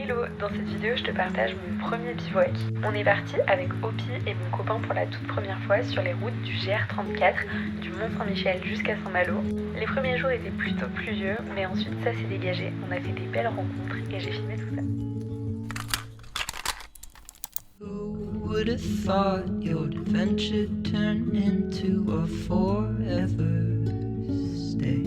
Hello, dans cette vidéo je te partage mon premier bivouac. On est parti avec Opi et mon copain pour la toute première fois sur les routes du GR34, du Mont-Saint-Michel jusqu'à Saint-Malo. Les premiers jours étaient plutôt pluvieux, mais ensuite ça s'est dégagé, on a fait des belles rencontres et j'ai filmé tout ça. Who would have thought your adventure turned into a forever stay?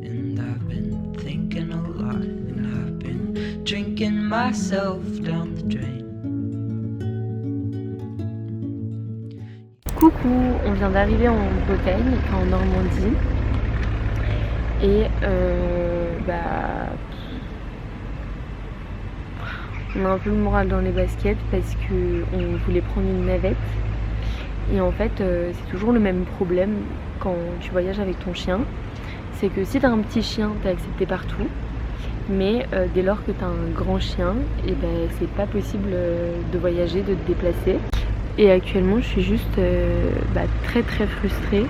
And I've been thinking a lot, and I've been drinking myself down the drain. Coucou, on vient d'arriver en Bretagne, enfin en Normandie. Et on a un peu le moral dans les baskets parce qu'on voulait prendre une navette. Et en fait, c'est toujours le même problème quand tu voyages avec ton chien. C'est que si t'as un petit chien, t'es accepté partout. Mais dès lors que t'as un grand chien, et c'est pas possible de voyager, de te déplacer. Et actuellement, je suis juste très frustrée.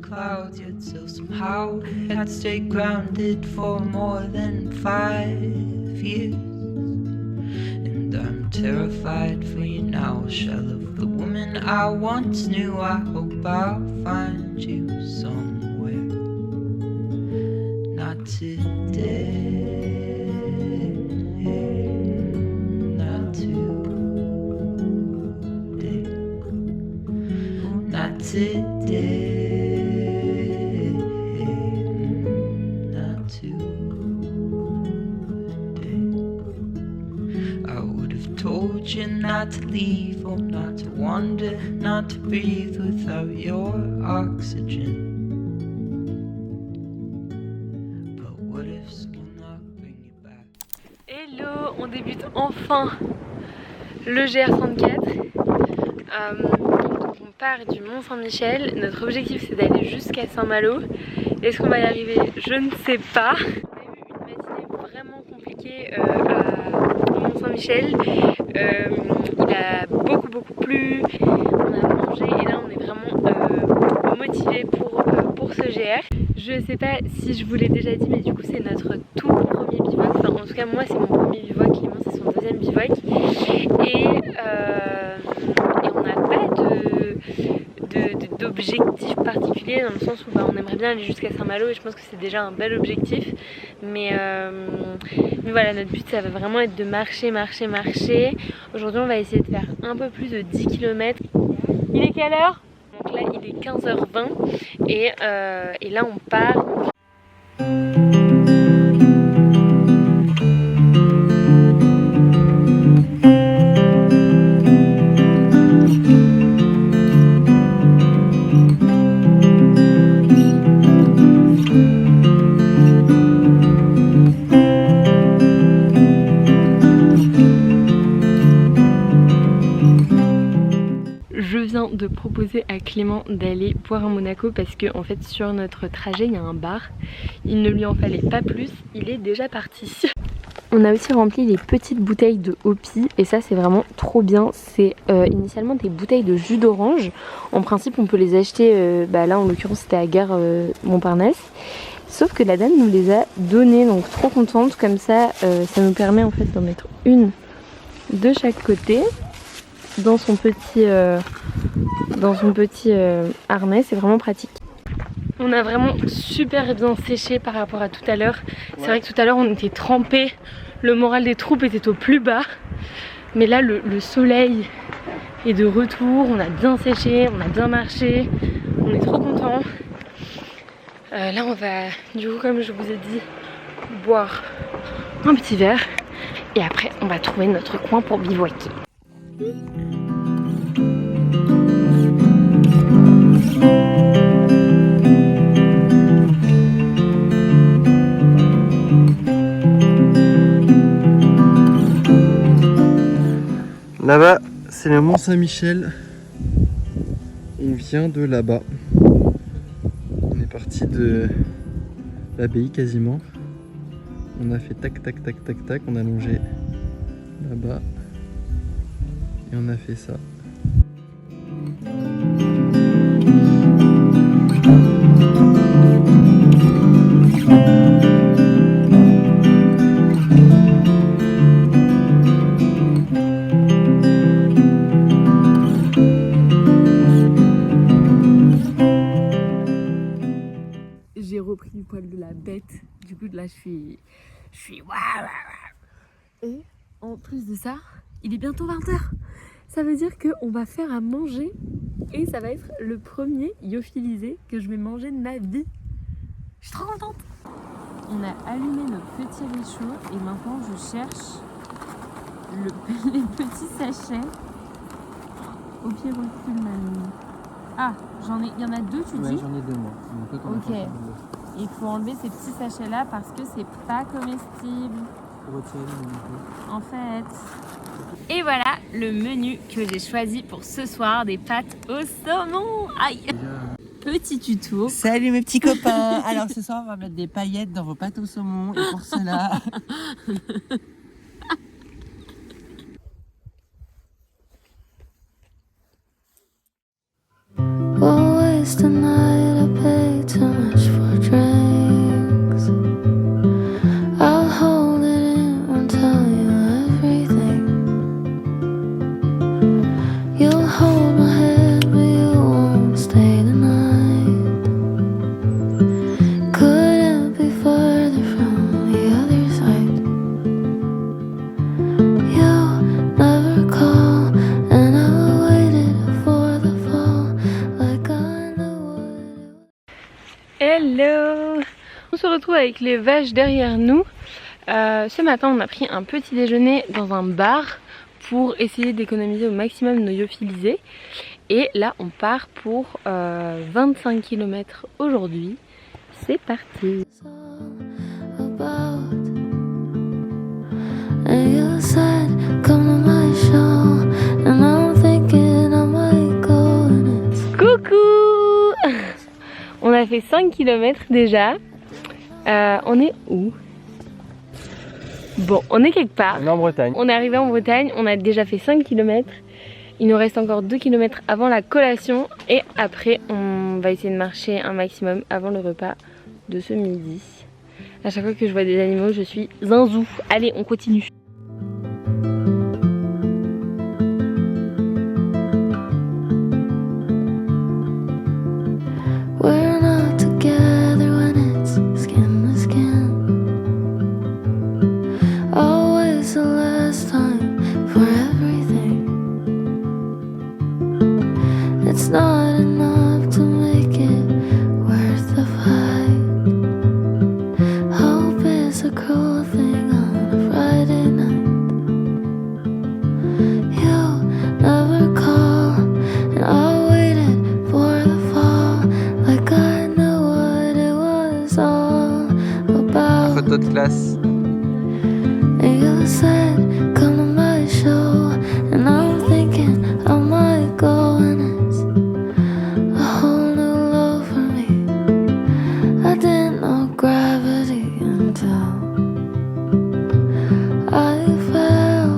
Clouds, yet still somehow had stayed grounded for more than 5 years. And I'm terrified for you now, shell of the woman I once knew. I hope I'll find you somewhere. Not today, not today, not today. Told you not to leave or not to wander, not to breathe without your oxygen. But what if someone not bring you back? Hello, on débute enfin le GR34. On part du Mont-Saint-Michel. Notre objectif c'est d'aller jusqu'à Saint-Malo. Est-ce qu'on va y arriver? Je ne sais pas. On a eu une matinée vraiment compliquée au Mont-Saint-Michel. Il a beaucoup plu, on a mangé et là on est vraiment motivés pour ce GR. Je sais pas si je vous l'ai déjà dit, mais du coup c'est notre tout premier bivouac. Enfin en tout cas moi c'est mon premier bivouac, Clément c'est son deuxième bivouac. Et on n'a pas d'objectif particulier dans le sens où on aimerait bien aller jusqu'à Saint-Malo et je pense que c'est déjà un bel objectif. Mais voilà, notre but ça va vraiment être de marcher. Aujourd'hui on va essayer de faire un peu plus de 10 km. Il est quelle heure? Donc là il est 15h20 et là on part. Je viens de proposer à Clément d'aller boire un Monaco parce que en fait sur notre trajet il y a un bar. Il ne lui en fallait pas plus, il est déjà parti. On a aussi rempli les petites bouteilles de Opi et ça c'est vraiment trop bien. C'est initialement des bouteilles de jus d'orange. En principe on peut les acheter, là en l'occurrence c'était à Gare Montparnasse. Sauf que la dame nous les a données, donc trop contente. Comme ça, ça nous permet en fait d'en mettre une de chaque côté. Dans son petit harnais, c'est vraiment pratique. On a vraiment super bien séché par rapport à tout à l'heure. C'est vrai que tout à l'heure on était trempés, le moral des troupes était au plus bas. Mais là le soleil est de retour, on a bien séché, on a bien marché, on est trop contents. Là on va, du coup comme je vous ai dit, boire un petit verre. Et après on va trouver notre coin pour bivouaquer. Là-bas, c'est le Mont-Saint-Michel. On vient de là-bas. On est parti de l'abbaye quasiment. On a fait tac, on a longé là-bas. Et on a fait ça. repris du poil de la bête. Du coup là je suis et en plus de ça, il est bientôt 20h. Ça veut dire qu'on va faire à manger et ça va être le premier lyophilisé que je vais manger de ma vie. Je suis trop contente. On a allumé notre petit réchaud et maintenant je cherche les petits sachets. Au pied recule mamie. Ah, il y en a 2 tu dis? Ouais, j'en ai 2 moi. Donc, toi, t'en as Ok. pas. Il faut enlever ces petits sachets là parce que c'est pas comestible. Retirer le menu. En fait. Et voilà le menu que j'ai choisi pour ce soir, des pâtes au saumon. Aïe. Petit tuto. Salut mes petits copains. Alors ce soir on va mettre des paillettes dans vos pâtes au saumon et pour cela... Always tonight I pay too much for drinks. I'll hold it in and tell you everything. You'll hold my head but you won't stay the night. Couldn't be further from the other side. You never call and I waited for the fall like I knew it. Hello. On se retrouve avec les vaches derrière nous. Ce matin on a pris un petit déjeuner dans un bar pour essayer d'économiser au maximum nos lyophilisés. Et là on part pour 25 km aujourd'hui. C'est parti. It's all about. And you said, come to my show. And I'm thinking I might go. And it's Coucou. On a fait 5 km déjà. On est où? Bon, on est quelque part. On est en Bretagne. On est arrivé en Bretagne, on a déjà fait 5 km. Il nous reste encore 2 km avant la collation. Et après, on va essayer de marcher un maximum avant le repas de ce midi. À chaque fois que je vois des animaux, je suis zinzou. Allez, on continue. we're not together when it's skin to skin. Always the last time for everything. It's not enough to make it worth the fight. Hope is a cruel thing on a Friday night. You never call, and I waited for the fall like I knew what it was all about. Photo de classe. And you said, come to my show. And I'm thinking I might go. And it's a whole new love for me. I didn't know gravity until I fell.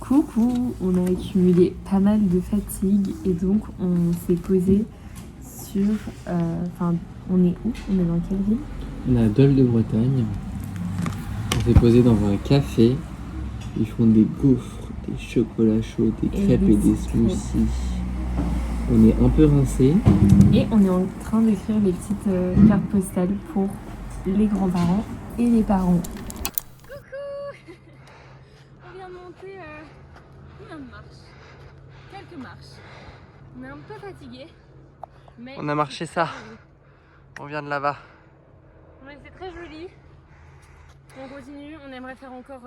Coucou, on a accumulé pas mal de fatigue et donc on s'est posé sur... Enfin, on est où? On est dans quelle ville? On est à Dole de Bretagne. On s'est posé dans un café. Ils font des gaufres, des chocolats chauds, des Et crêpes des et des citrons. smoothies. On est un peu rincés. Et on est en train d'écrire les petites cartes postales pour les grands-parents et les parents. Coucou. On vient de monter combien de marches? Quelques marches. On est un peu fatigué. Mais On a marché ça. On vient de là-bas. ouais, c'est très joli. On continue, on aimerait faire encore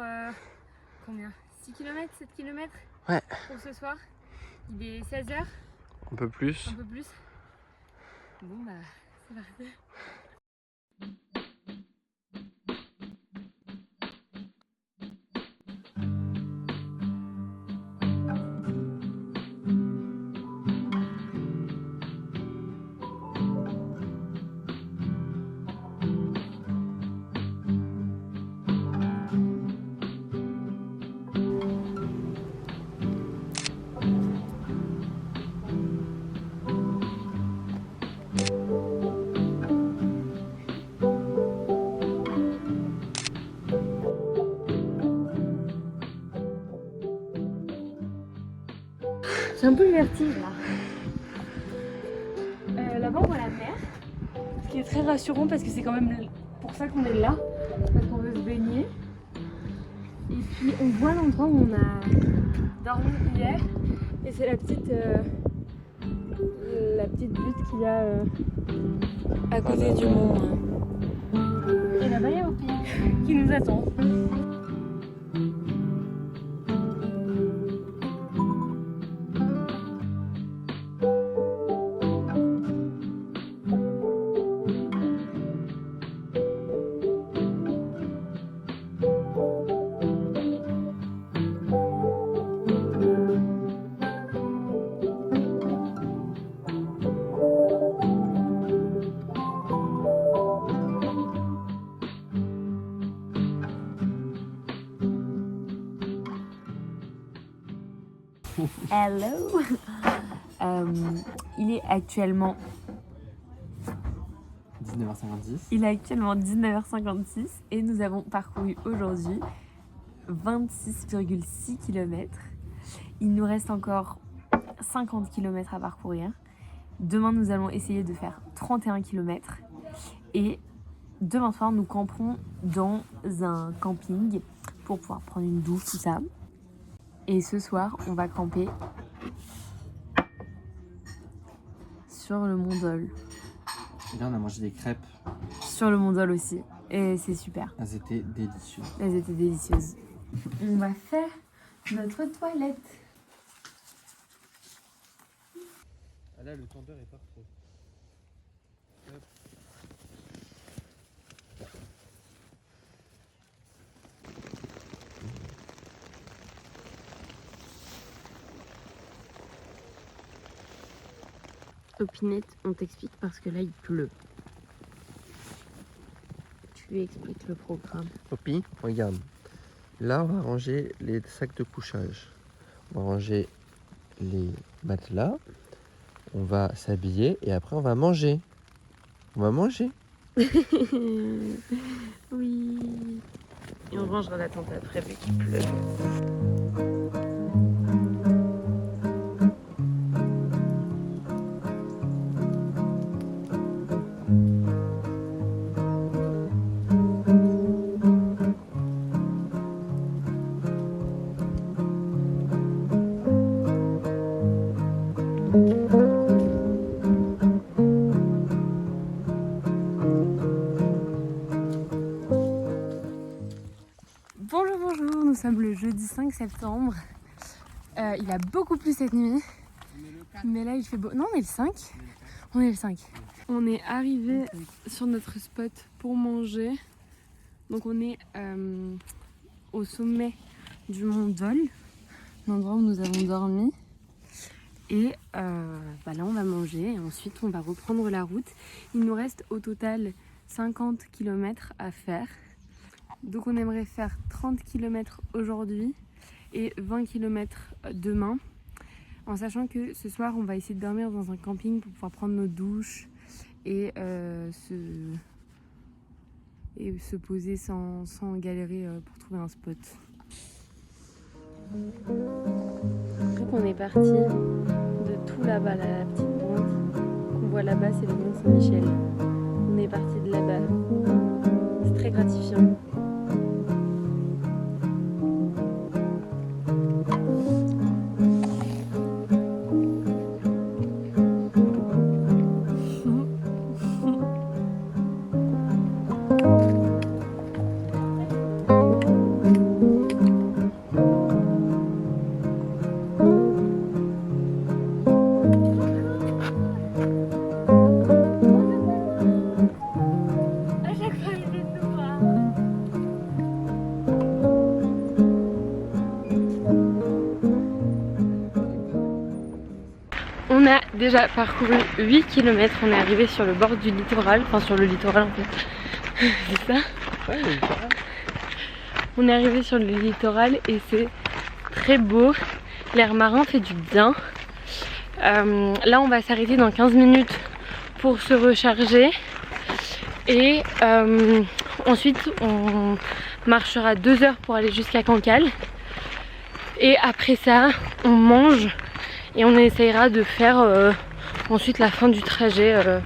combien? 6 km, 7 km Ouais. pour ce soir. Il est 16h, Un peu plus. un peu plus. Bon bah, c'est parti. J'ai un peu le vertige là. Là-bas on voit la mer. qui est très rassurant parce que c'est quand même pour ça qu'on est là, parce qu'on veut se baigner. Et puis on voit l'endroit où on a dormi hier et c'est la petite butte qu'il y a à côté du mont. Et là-bas il y a Hopi qui nous attend. Hello. Il est actuellement 19h56 et nous avons parcouru aujourd'hui 26,6 km. Il nous reste encore 50 km à parcourir. Demain nous allons essayer de faire 31 km et demain soir nous camperons dans un camping pour pouvoir prendre une douche, tout ça. Et ce soir, on va camper sur le Mont Dol. Et là, on a mangé des crêpes. Sur le Mont Dol aussi. Et c'est super. Elles étaient délicieuses. Elles étaient délicieuses. On va faire notre toilette. Ah là, le tendeur est parfait. Hop. Opinette, on t'explique parce que là il pleut. Tu lui expliques le programme. Poppy, regarde. Là, on va ranger les sacs de couchage. On va ranger les matelas. On va s'habiller et après on va manger. On va manger. Oui. Et on rangera la tente après vu qu'il pleut. Bonjour, nous sommes le jeudi 5 septembre. Il a beaucoup plu cette nuit. Mais là il fait beau. Non, on est le 5. On est le 5. On est arrivé sur notre spot pour manger. Donc on est au sommet du Mont Dol, l'endroit où nous avons dormi. Et là on va manger et ensuite on va reprendre la route. Il nous reste au total 50 km à faire. Donc on aimerait faire 30 km aujourd'hui et 20 km demain. En sachant que ce soir on va essayer de dormir dans un camping pour pouvoir prendre nos douches et se poser sans galérer pour trouver un spot. Donc on est parti de tout là-bas, la petite pointe qu'on voit là-bas, c'est le Mont Saint-Michel. On est parti de là-bas. C'est très gratifiant. On a déjà parcouru 8 km, on est arrivé sur le bord du littoral, enfin sur le littoral en fait, c'est ça? Ouais, le littoral. On est arrivé sur le littoral et c'est très beau, l'air marin fait du bien. Là on va s'arrêter dans 15 minutes pour se recharger et ensuite on marchera 2 heures pour aller jusqu'à Cancale et après ça on mange. Et on essayera de faire ensuite la fin du trajet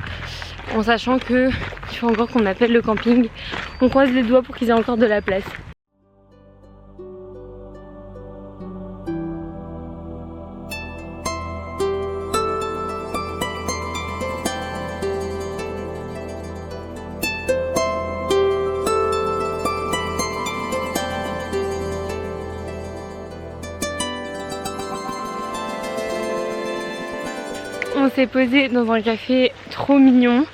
en sachant que il faut encore qu'on appelle le camping. On croise les doigts pour qu'ils aient encore de la place. On s'est posé dans un café trop mignon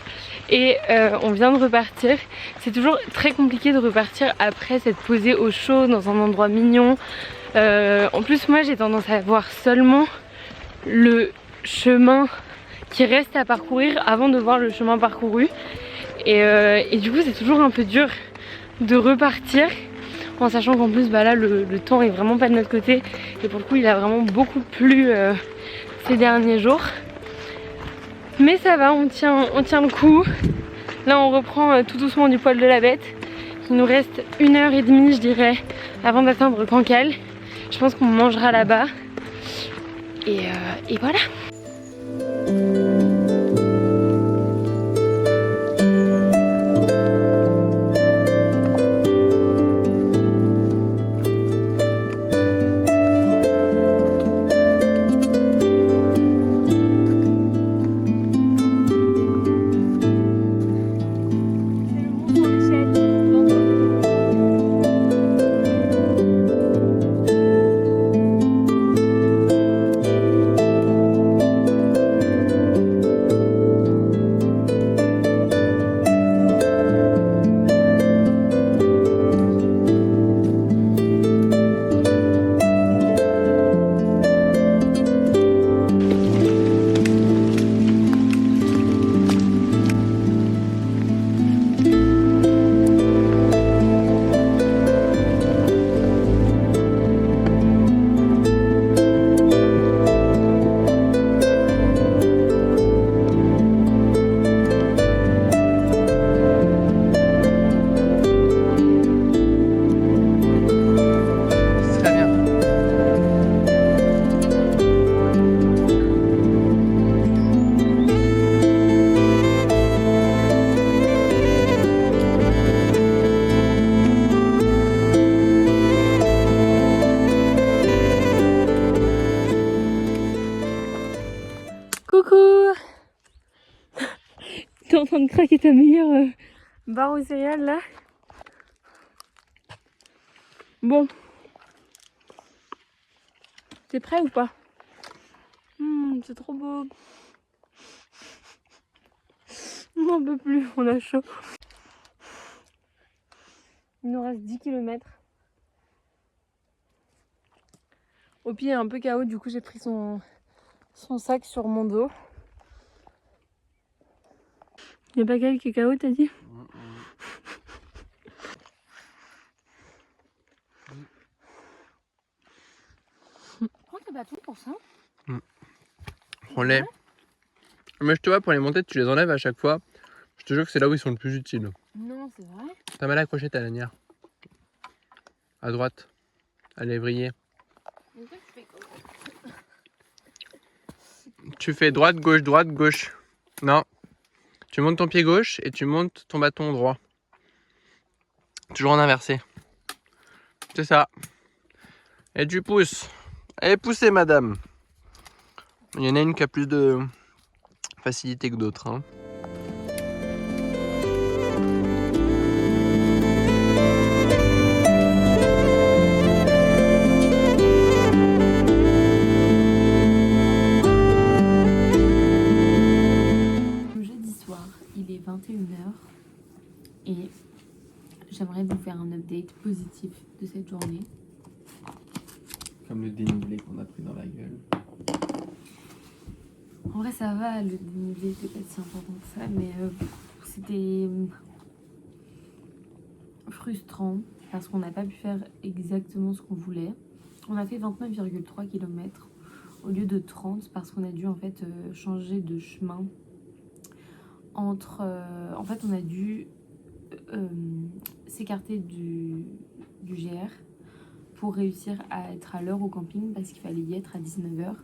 et on vient de repartir. C'est toujours très compliqué de repartir après s'être posé au chaud dans un endroit mignon. En plus moi j'ai tendance à voir seulement le chemin qui reste à parcourir avant de voir le chemin parcouru. Et du coup c'est toujours un peu dur de repartir en sachant qu'en plus bah là le temps est vraiment pas de notre côté et pour le coup il a vraiment beaucoup plu ces derniers jours. Mais ça va, on tient le coup. Là on reprend tout doucement du poil de la bête. Il nous reste 1h30 je dirais avant d'atteindre Cancale. Je pense qu'on mangera là-bas. Et voilà. Coucou. T'es en train de craquer ta meilleure barre aux céréales là. Bon. T'es prêt ou pas? C'est trop beau. On n'en peut plus, on a chaud. Il nous reste 10 km. Au pied un peu KO, du coup j'ai pris son sac sur mon dos. Y'a pas quelqu'un qui est KO, t'as dit? Prends tes bâtons pour ça. Prends-les. Mais je te vois, pour les montées, tu les enlèves à chaque fois. Je te jure que c'est là où ils sont le plus utiles. Non, c'est vrai. T'as mal accroché ta lanière. À droite. À l'évrier. Tu fais droite, gauche. Non. Tu montes ton pied gauche et tu montes ton bâton droit. Toujours en inversé. C'est ça. Et tu pousses. Allez, poussez, madame. Il y en a une qui a plus de facilité que d'autres. Hein. Jeudi soir, il est 21h et j'aimerais vous faire un update positif de cette journée. Comme le dénivelé qu'on a pris dans la gueule. En vrai ça va, le dénivelé c'est pas si important que ça, mais c'était frustrant parce qu'on n'a pas pu faire exactement ce qu'on voulait. On a fait 29,3 km au lieu de 30 parce qu'on a dû en fait changer de chemin entre... en fait on a dû s'écarter du GR pour réussir à être à l'heure au camping parce qu'il fallait y être à 19h.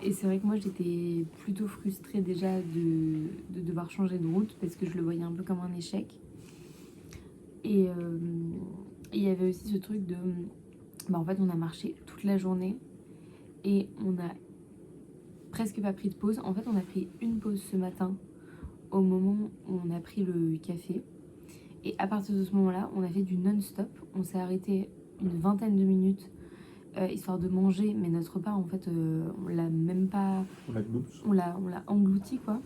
Et c'est vrai que moi j'étais plutôt frustrée déjà de devoir changer de route parce que je le voyais un peu comme un échec. Et il y avait aussi ce truc de... Bah en fait on a marché toute la journée et on a presque pas pris de pause. En fait on a pris une pause ce matin au moment où on a pris le café. Et à partir de ce moment-là, on a fait du non-stop. On s'est arrêté une vingtaine de minutes histoire de manger, mais notre repas en fait on l'a même pas... On l'a englouti quoi.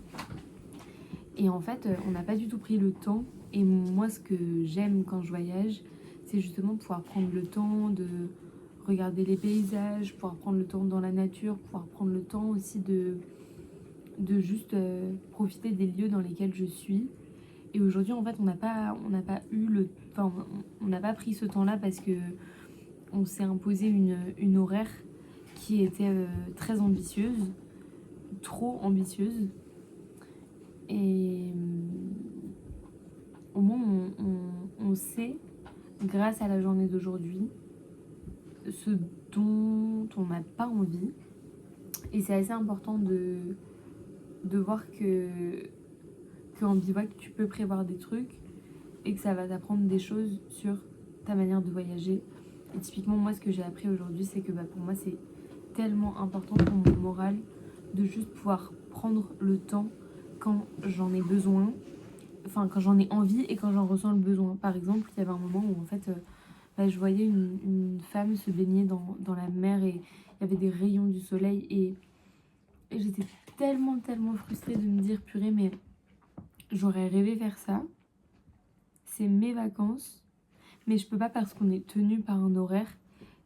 Et en fait on n'a pas du tout pris le temps. Et moi ce que j'aime quand je voyage, c'est justement pouvoir prendre le temps de regarder les paysages, pouvoir prendre le temps dans la nature, pouvoir prendre le temps aussi de juste profiter des lieux dans lesquels je suis. Et aujourd'hui en fait on n'a pas eu le... Enfin on n'a pas pris ce temps-là parce que on s'est imposé une horaire qui était très ambitieuse, trop ambitieuse. Et au moins on sait, grâce à la journée d'aujourd'hui, ce dont on n'a pas envie. Et c'est assez important de voir qu'en bivouac tu peux prévoir des trucs et que ça va t'apprendre des choses sur ta manière de voyager. Et typiquement moi ce que j'ai appris aujourd'hui c'est que pour moi c'est tellement important pour mon moral de juste pouvoir prendre le temps quand j'en ai besoin, enfin quand j'en ai envie et quand j'en ressens le besoin. Par exemple il y avait un moment où en fait je voyais une femme se baigner dans la mer et il y avait des rayons du soleil et j'étais tellement frustrée de me dire purée mais j'aurais rêvé faire ça, c'est mes vacances, mais je peux pas parce qu'on est tenu par un horaire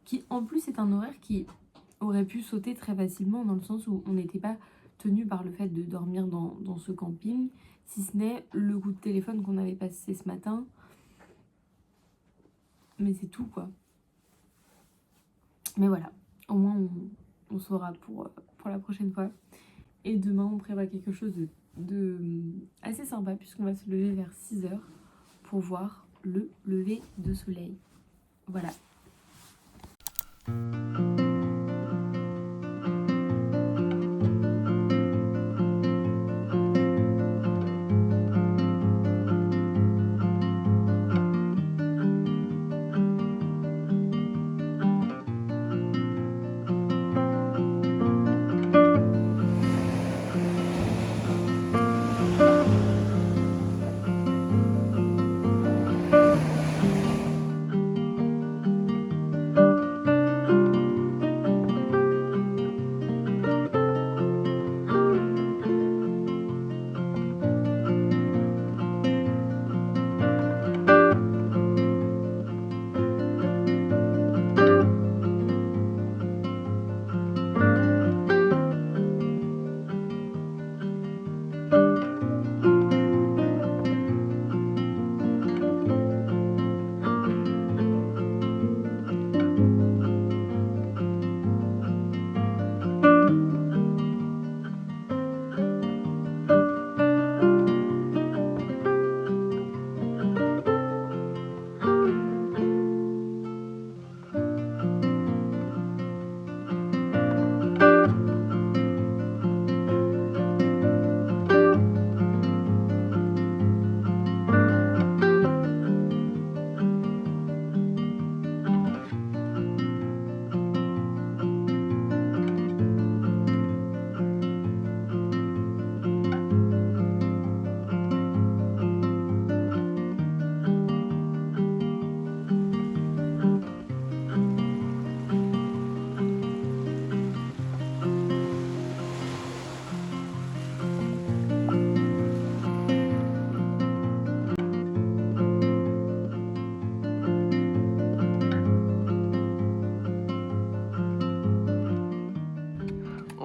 qui en plus est un horaire qui aurait pu sauter très facilement dans le sens où on n'était pas tenu par le fait de dormir dans ce camping, si ce n'est le coup de téléphone qu'on avait passé ce matin, mais c'est tout quoi. Mais voilà, au moins on saura pour la prochaine fois. Et demain on prévoit quelque chose de assez sympa puisqu'on va se lever vers 6h pour voir le lever de soleil. Voilà.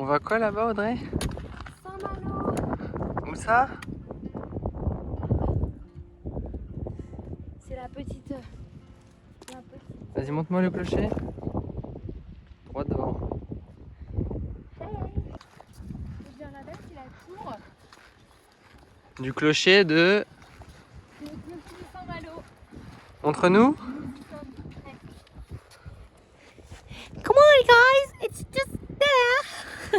On va quoi là-bas, Audrey? Saint-Malo. Où ça? C'est la petite. Vas-y, montre-moi le clocher. Droit devant. Je viens là-bas, c'est la tour. Du clocher de... C'est le clocher de Saint-Malo. Montre-nous. Come on guys, it's just there.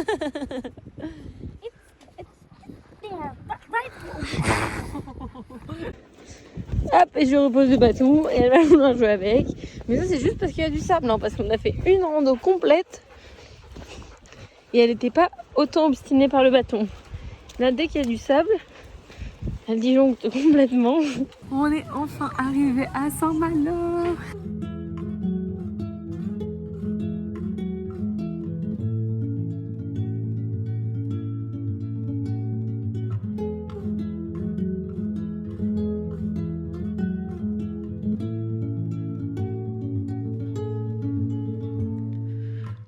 Hop, et je repose le bâton et elle va vouloir jouer avec. Mais ça c'est juste parce qu'il y a du sable, non, parce qu'on a fait une rando complète et elle n'était pas autant obstinée par le bâton. Là, dès qu'il y a du sable, elle disjoncte complètement. On est enfin arrivé à Saint-Malo.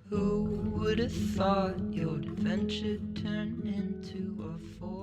Who would have thought your adventure turned into a forest?